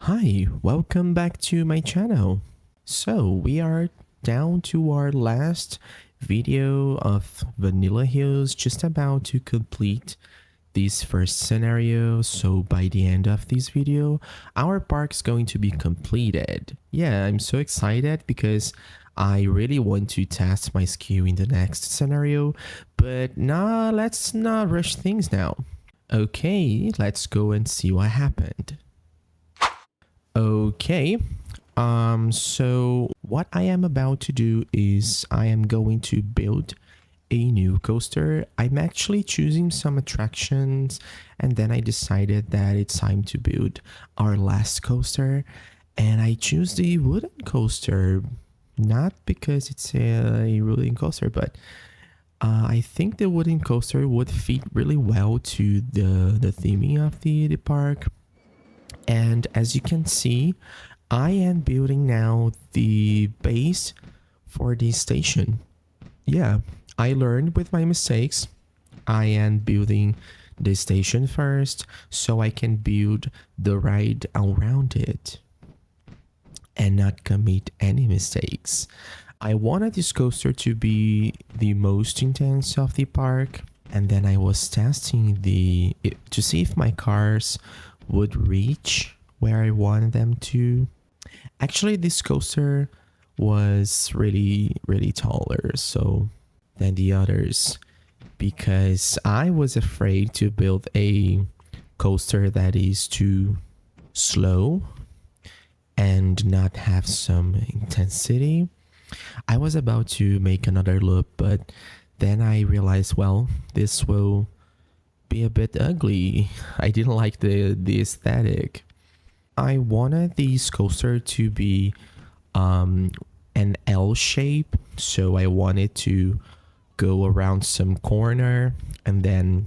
Hi, welcome back to my channel. So we are down to our last video of Vanilla Hills, just about to complete this first scenario. So by the end of this video, our park's going to be completed. Yeah, I'm so excited because I really want to test my skill in the next scenario, but nah, let's not rush things now. Okay, let's go and see what happened. Okay, so what I am about to do is I am going to build a new coaster. I'm actually choosing some attractions, and then I decided that it's time to build our last coaster, and I choose the wooden coaster, not because it's a wooden coaster, but I think the wooden coaster would fit really well to the theming of the park. And as you can see, I am building now the base for the station. Yeah, I learned with my mistakes. I am building the station first so I can build the ride around it and not commit any mistakes. I wanted this coaster to be the most intense of the park, and then I was testing to see if my cars would reach where I wanted them to. Actually, this coaster was really taller than the others, because I was afraid to build a coaster that is too slow and not have some intensity. I was about to make another loop, but then I realized, well, this will be a bit ugly. I didn't like the aesthetic. I wanted this coaster to be an L shape, so I wanted to go around some corner and then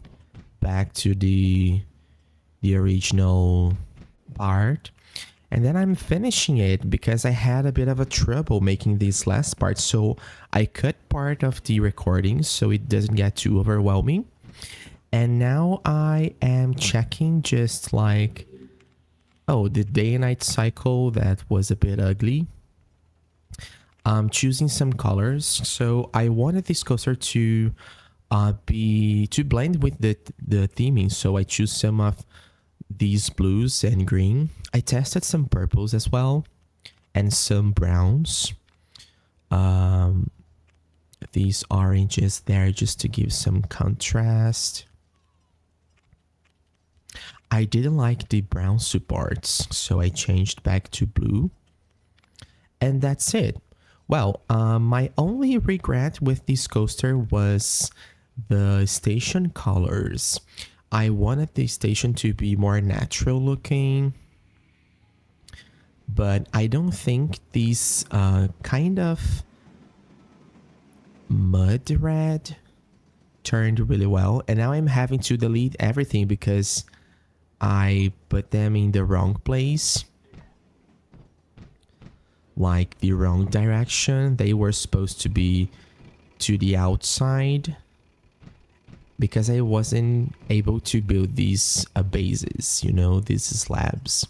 back to the original part. And then I'm finishing it because I had a bit of a trouble making this last part, so I cut part of the recording so it doesn't get too overwhelming. And now I am checking just like, oh, the day and night cycle that was a bit ugly. I'm choosing some colors. So I wanted this coaster to blend with the theming. So I choose some of these blues and green. I tested some purples as well and some browns. These oranges there just to give some contrast. I didn't like the brown supports, so I changed back to blue. And that's it. Well, my only regret with this coaster was the station colors. I wanted the station to be more natural looking, but I don't think these kind of mud red turned really well. And now I'm having to delete everything because I put them in the wrong place, like the wrong direction. They were supposed to be to the outside because I wasn't able to build these bases, these slabs.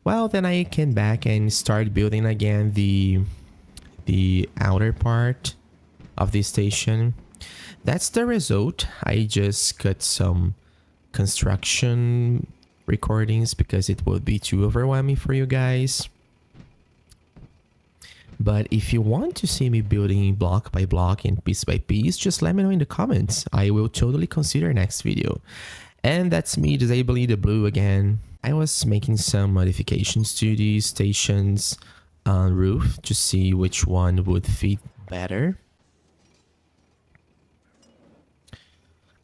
Well, then I came back and started building again the outer part of the station. That's the result. I just cut some construction recordings because it would be too overwhelming for you guys. But if you want to see me building block by block and piece by piece, just let me know in the comments. I will totally consider next video. And that's me disabling the blue again. I was making some modifications to the station's roof to see which one would fit better.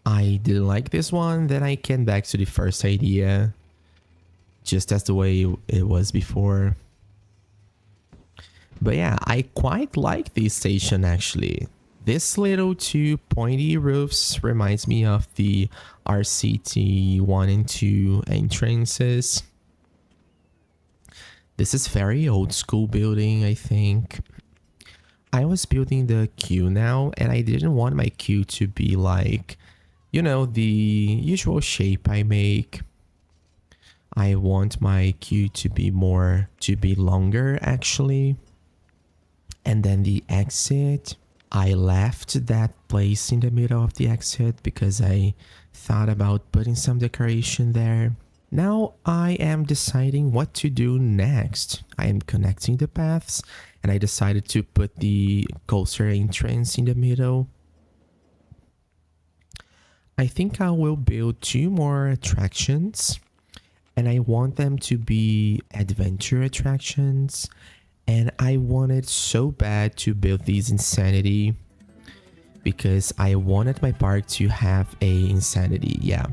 I didn't like this one, then I came back to the first idea, just as the way it was before. But yeah, I quite like this station actually. This little two pointy roofs reminds me of the RCT 1 and 2 entrances. This is very old school building, I think. I was building the queue now, and I didn't want my queue to be like, the usual shape I make. I want my queue to be longer actually. And then the exit, I left that place in the middle of the exit because I thought about putting some decoration there. Now I am deciding what to do next. I am connecting the paths and I decided to put the coaster entrance in the middle. I think I will build 2 more attractions and I want them to be adventure attractions. And I wanted so bad to build these Insanity because I wanted my park to have a Insanity, yeah.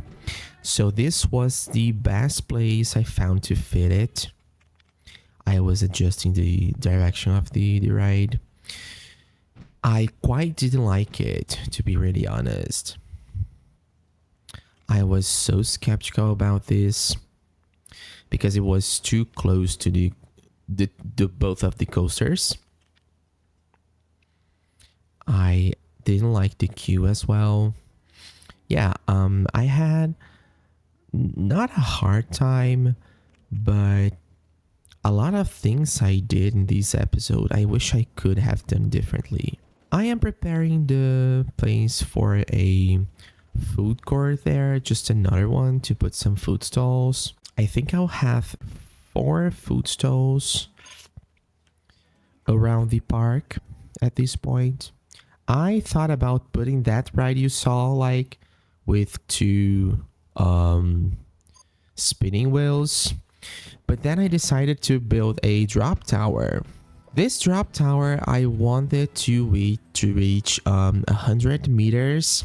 So this was the best place I found to fit it. I was adjusting the direction of the ride. I quite didn't like it, to be really honest. I was so skeptical about this because it was too close to the both of the coasters. I didn't like the queue as well. Yeah, I had not a hard time, but a lot of things I did in this episode I wish I could have done differently. I am preparing the place for a food court there, just another one to put some food stalls. I think I'll have 4 food stalls around the park at this point. I thought about putting that ride you saw like with 2 spinning wheels, but then I decided to build a drop tower. This drop tower I wanted to reach 100 meters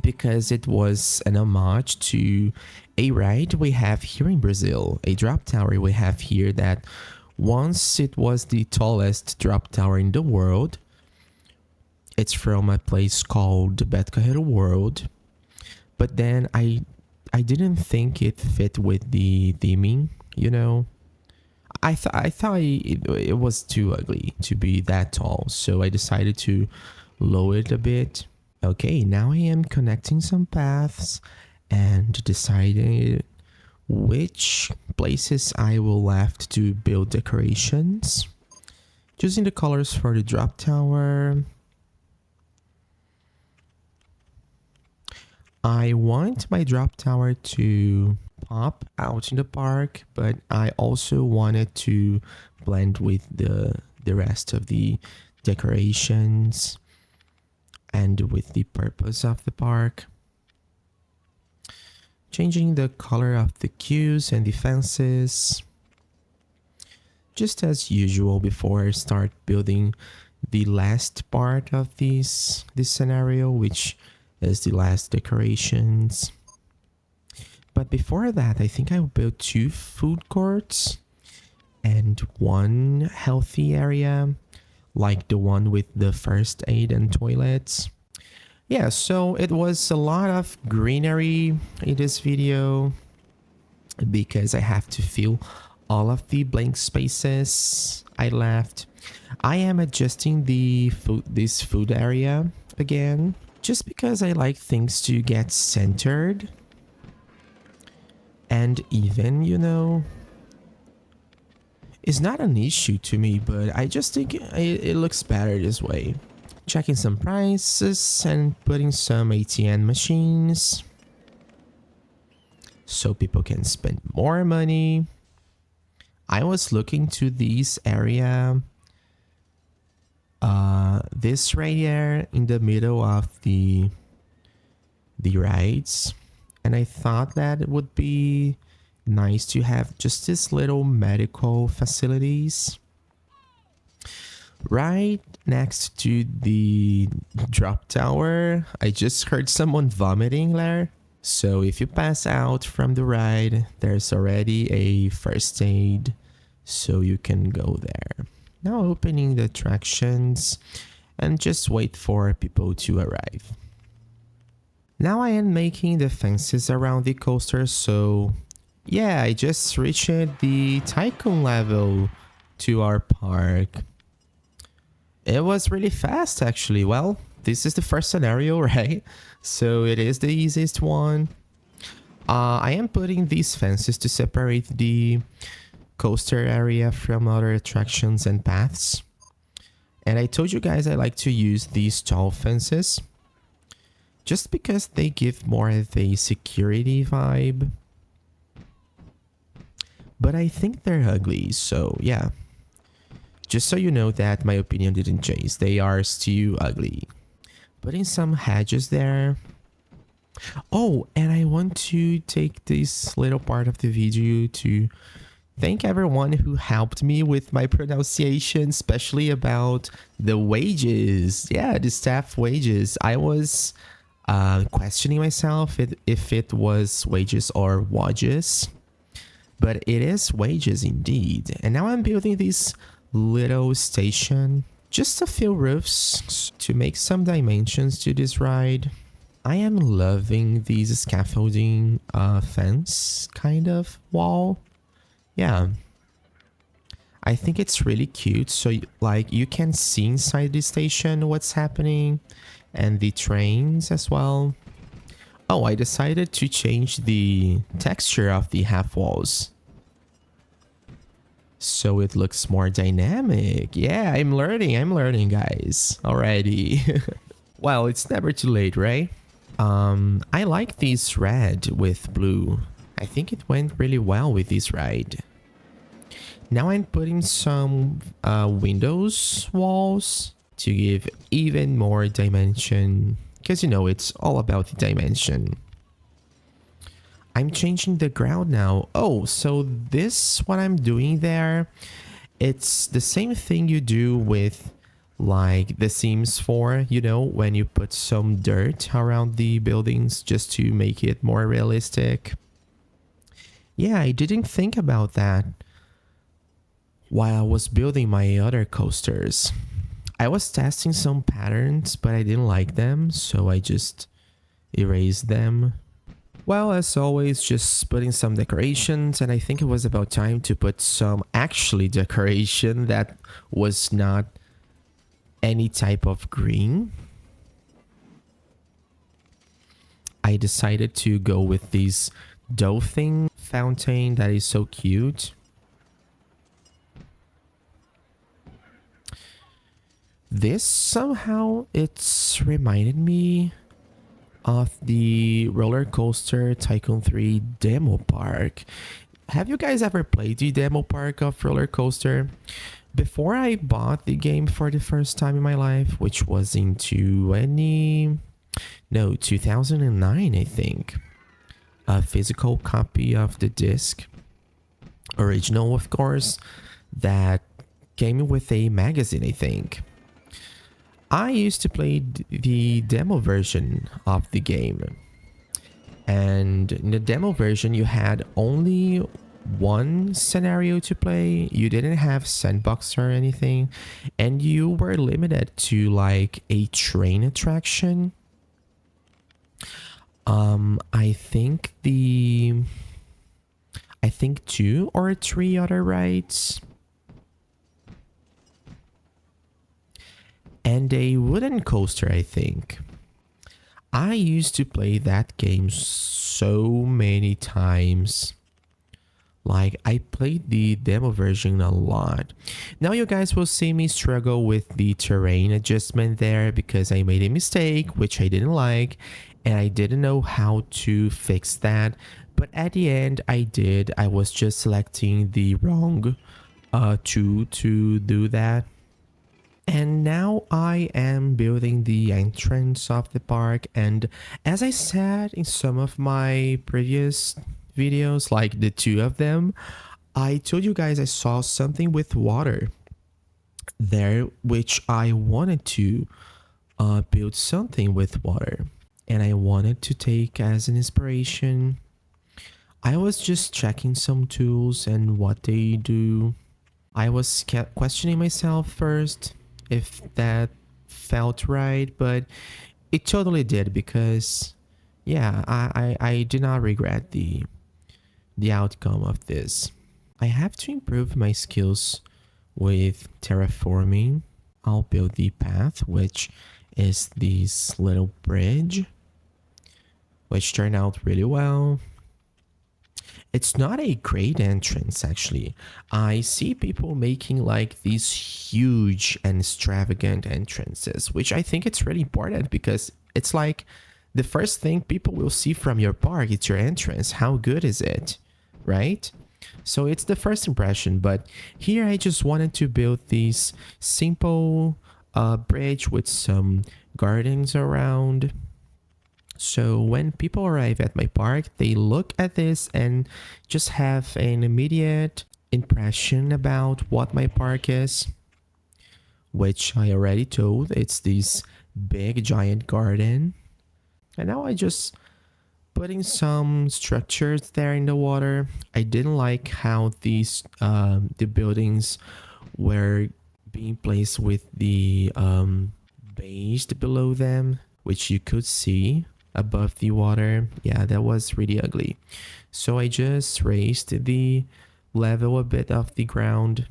because it was an homage to a ride we have here in Brazil, a drop tower we have here that once it was the tallest drop tower in the world. It's from a place called the Betcarreiro World, but then I didn't think it fit with the theming, you know. I thought it was too ugly to be that tall, so I decided to lower it a bit. Okay, now I am connecting some paths and deciding which places I will left to build decorations. Choosing the colors for the drop tower. I want my drop tower to pop out in the park, but I also wanted to blend with the rest of the decorations and with the purpose of the park. Changing the color of the queues and the fences. Just as usual before I start building the last part of this scenario, which is the last decorations. But before that, I think I will build 2 food courts and 1 healthy area, like the one with the first aid and toilets. Yeah, so it was a lot of greenery in this video because I have to fill all of the blank spaces I left. I am adjusting this food area again, just because I like things to get centered and even, you know. It's not an issue to me, but I just think it looks better this way. Checking some prices and putting some ATM machines so people can spend more money. I was looking to this area, this right here in the middle of the rides, and I thought that it would be nice to have just this little medical facilities right next to the drop tower. I just heard someone vomiting there. So if you pass out from the ride, there's already a first aid, so you can go there. Now opening the attractions and just wait for people to arrive. Now I am making the fences around the coaster, so yeah, I just reached the Tycoon level to our park. It was really fast actually. Well, this is the first scenario, right? So it is the easiest one. I am putting these fences to separate the coaster area from other attractions and paths. And I told you guys I like to use these tall fences just because they give more of a security vibe. But I think they're ugly, so yeah. Just so you know that my opinion didn't change. They are still ugly. Putting some hedges there. Oh, and I want to take this little part of the video to thank everyone who helped me with my pronunciation, especially about the wages. Yeah, the staff wages. I was questioning myself if it was wages or wages, but it is wages indeed. And now I'm building this little station, just a few roofs to make some dimensions to this ride. I am loving these scaffolding fence kind of wall. Yeah, I think it's really cute. So like you can see inside the station what's happening and the trains as well. Oh, I decided to change the texture of the half walls so it looks more dynamic. Yeah, I'm learning guys already. Well, it's never too late, right? I like this red with blue. I think it went really well with this ride. Now I'm putting some windows walls to give even more dimension, because you know it's all about the dimension. I'm changing the ground now. Oh, so this what I'm doing there, it's the same thing you do with like the Sims 4, you know, when you put some dirt around the buildings just to make it more realistic. Yeah, I didn't think about that while I was building my other coasters. I was testing some patterns, but I didn't like them, so I just erased them. Well, as always, just putting some decorations, and I think it was about time to put some actually decoration that was not any type of green. I decided to go with this dolphin fountain that is so cute. This somehow it's reminded me of the Rollercoaster Tycoon 3 demo park. Have you guys ever played the demo park of Rollercoaster? Before I bought the game for the first time in my life, which was in 2009, I think. A physical copy of the disc, original of course, that came with a magazine, I think. I used to play the demo version of the game. And in the demo version, you had only one scenario to play. You didn't have sandbox or anything. And you were limited to like a train attraction. I think 2 or 3 other rides. And a wooden coaster, I think. I used to play that game so many times. Like, I played the demo version a lot. Now you guys will see me struggle with the terrain adjustment there because I made a mistake, which I didn't like, and I didn't know how to fix that. But at the end, I did. I was just selecting the wrong tool to do that. And now I am building the entrance of the park, and as I said in some of my previous videos, like the 2 of them, I told you guys I saw something with water there, which I wanted to build something with water, and I wanted to take as an inspiration. I was just checking some tools and what they do. I was questioning myself first if that felt right, but it totally did, because yeah, I do not regret the outcome of this. I have to improve my skills with terraforming. I'll build the path, which is this little bridge, which turned out really well. It's not a great entrance, actually. I see people making like these huge and extravagant entrances, which I think it's really important because it's like the first thing people will see from your park. It's your entrance. How good is it? Right? So it's the first impression, but here I just wanted to build this simple bridge with some gardens around. So when people arrive at my park, they look at this and just have an immediate impression about what my park is, which I already told. It's this big giant garden. And now I just putting some structures there in the water. I didn't like how these the buildings were being placed with the based below them, which you could see above the water. Yeah, that was really ugly. So I just raised the level a bit of the ground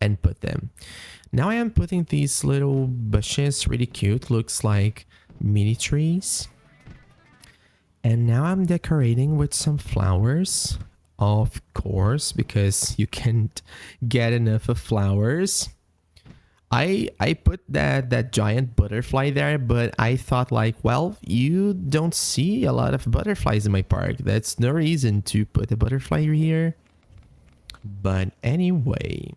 and put them. Now I am putting these little bushes, really cute, looks like mini trees. And now I'm decorating with some flowers, of course, because you can't get enough of flowers. I put that giant butterfly there, but I thought like, well, you don't see a lot of butterflies in my park. That's no reason to put a butterfly here. But anyway,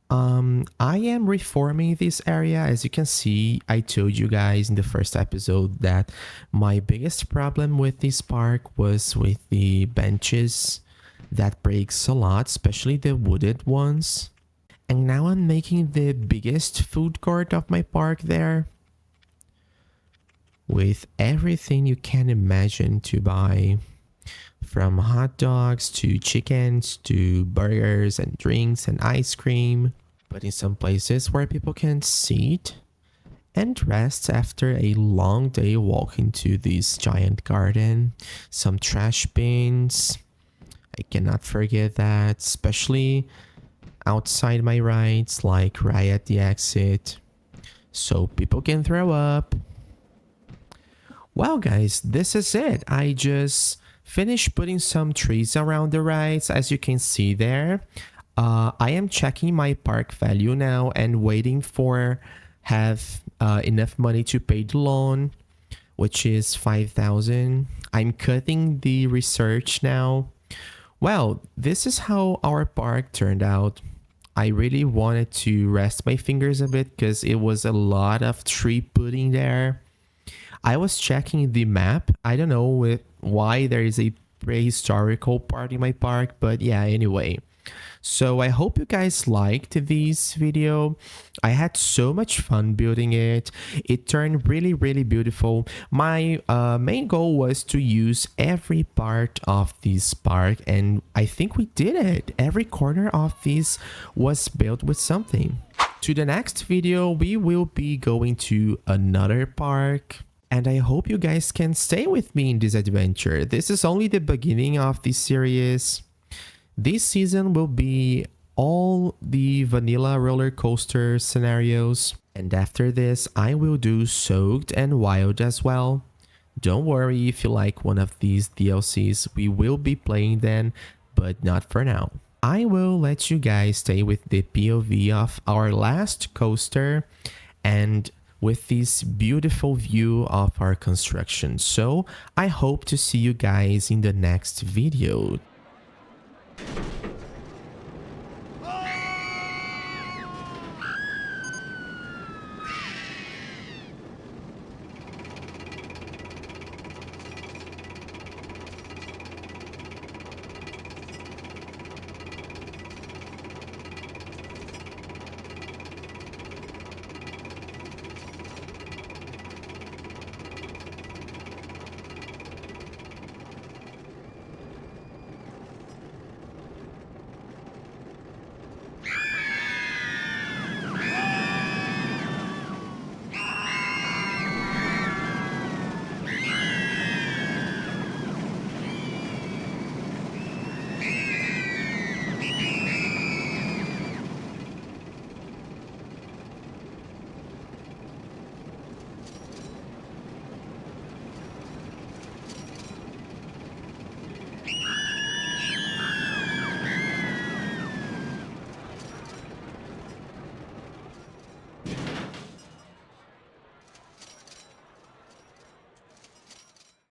I am reforming this area. As you can see, I told you guys in the first episode that my biggest problem with this park was with the benches that breaks a lot, especially the wooded ones. And now I'm making the biggest food court of my park there, with everything you can imagine to buy, from hot dogs to chickens to burgers and drinks and ice cream, but in some places where people can sit and rest after a long day walking to this giant garden. Some trash bins, I cannot forget that, especially outside my rides, like right at the exit, so people can throw up. Well guys, this is it. I just finished putting some trees around the rides, as you can see there. I am checking my park value now and waiting for have enough money to pay the loan, which is 5,000. I'm cutting the research now. Well, this is how our park turned out. I really wanted to rest my fingers a bit because it was a lot of tree putting there. I was checking the map. I don't know why there is a prehistorical part in my park, but yeah, anyway. So I hope you guys liked this video. I had so much fun building it. It turned really, really beautiful. My main goal was to use every part of this park, and I think we did it. Every corner of this was built with something. To the next video, we will be going to another park. And I hope you guys can stay with me in this adventure. This is only the beginning of this series. This season will be all the vanilla roller coaster scenarios. And after this, I will do Soaked and Wild as well. Don't worry if you like one of these DLCs, we will be playing them, but not for now. I will let you guys stay with the POV of our last coaster and with this beautiful view of our construction. So I hope to see you guys in the next video.